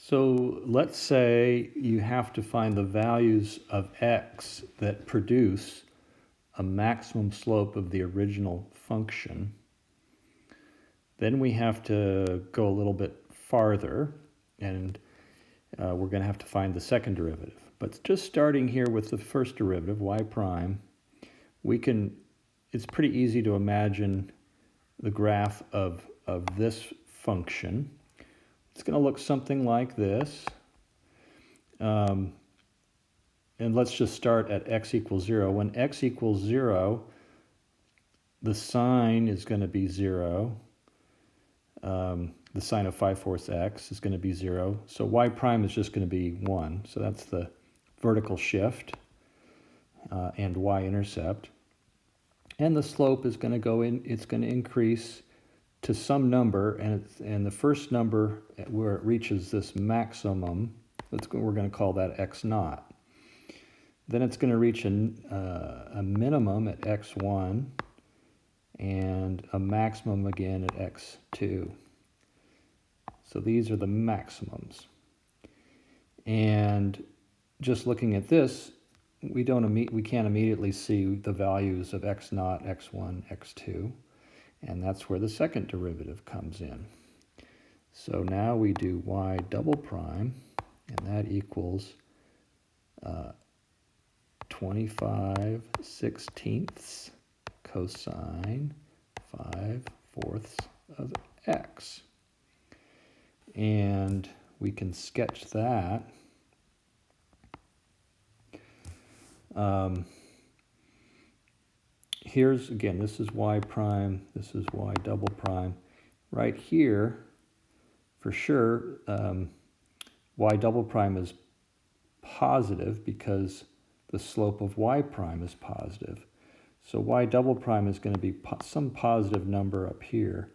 So let's say you have to find the values of x that produce a maximum slope of the original function. Then we have to go a little bit farther, and we're going to have to find the second derivative. But just starting here with the first derivative, y prime, it's pretty easy to imagine the graph of this function. It's going to look something like this. And let's just start at x equals 0. When x equals 0, the sign is going to be 0. The sign of 5/4 x is going to be 0. So y prime is just going to be 1. So that's the vertical shift and y-intercept. And the slope is going to go in, it's going to increase to some number, and the first number where it reaches this maximum, we're going to call that x naught. Then it's going to reach a minimum at x1 and a maximum again at x2. So these are the maximums. And just looking at this, we can't immediately see the values of x naught, x1, x2. And that's where the second derivative comes in. So now we do y double prime, and that equals 25/16 cosine 5/4 of x. And we can sketch that. Here's, again, this is y prime, this is y double prime. Right here, for sure, y double prime is positive because the slope of y prime is positive. So y double prime is going to be some positive number up here,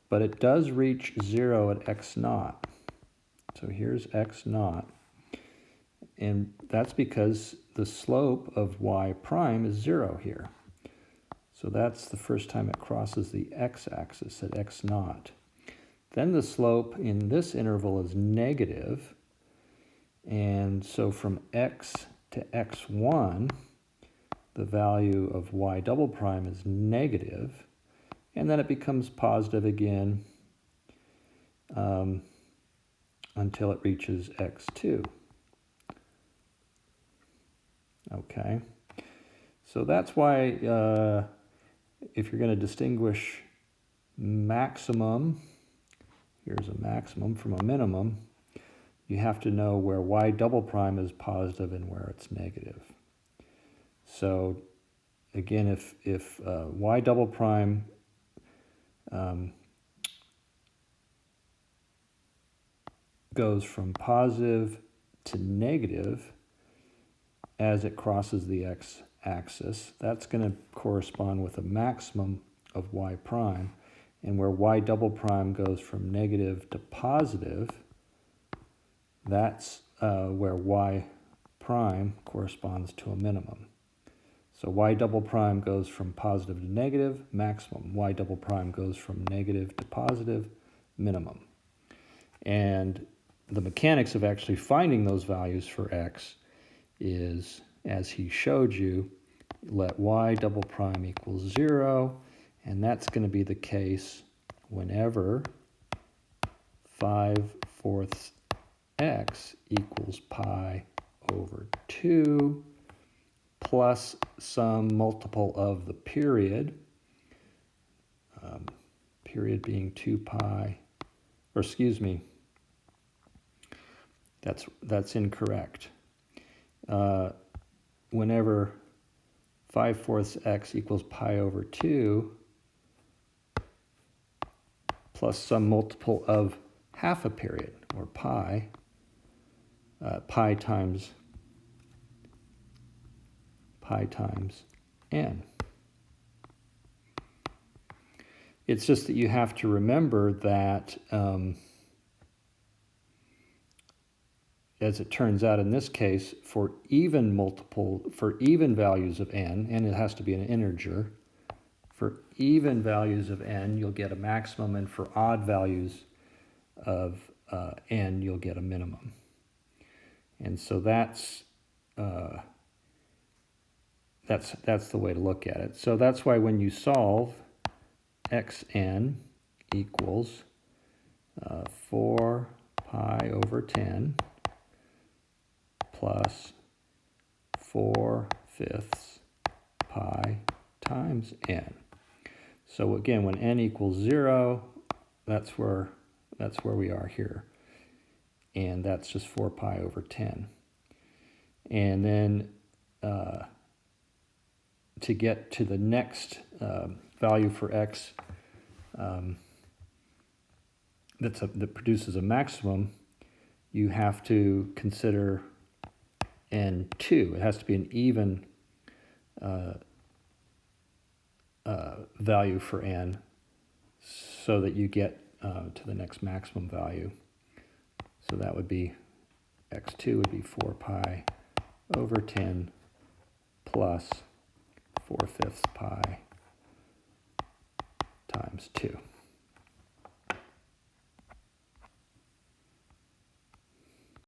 but it does reach 0 at x naught. So here's x naught, and that's because the slope of y prime is 0 here. So that's the first time it crosses the x-axis at x naught. Then the slope in this interval is negative, and so from x to x1, the value of y double prime is negative, and then it becomes positive again until it reaches x2. Okay, so that's why if you're going to distinguish maximum, here's a maximum from a minimum, you have to know where y double prime is positive and where it's negative. So again, if y double prime goes from positive to negative as it crosses the x-axis, that's going to correspond with a maximum of y prime. And where y double prime goes from negative to positive, that's where y prime corresponds to a minimum. So y double prime goes from positive to negative, maximum. Y double prime goes from negative to positive, minimum. And the mechanics of actually finding those values for x is, as he showed you, let y double prime equals 0, and that's going to be the case whenever 5/4 x equals pi over 2 plus some multiple of the period, period being 2 pi, or excuse me, that's incorrect. Whenever 5/4 x equals pi over 2 plus some multiple of half a period, or pi, pi times n. It's just that you have to remember that as it turns out in this case, for even values of n, and it has to be an integer, for even values of n, you'll get a maximum, and for odd values of n, you'll get a minimum. And so that's the way to look at it. So that's why when you solve, xn equals 4 pi over 10 plus 4/5 pi times n. So again, when n equals 0, that's where we are here. And that's just 4 pi over 10. And then to get to the next value for x that produces a maximum, you have to consider n2. It has to be an even value for n so that you get to the next maximum value. So that would be, x2 would be 4 pi over 10 plus 4/5 pi times 2.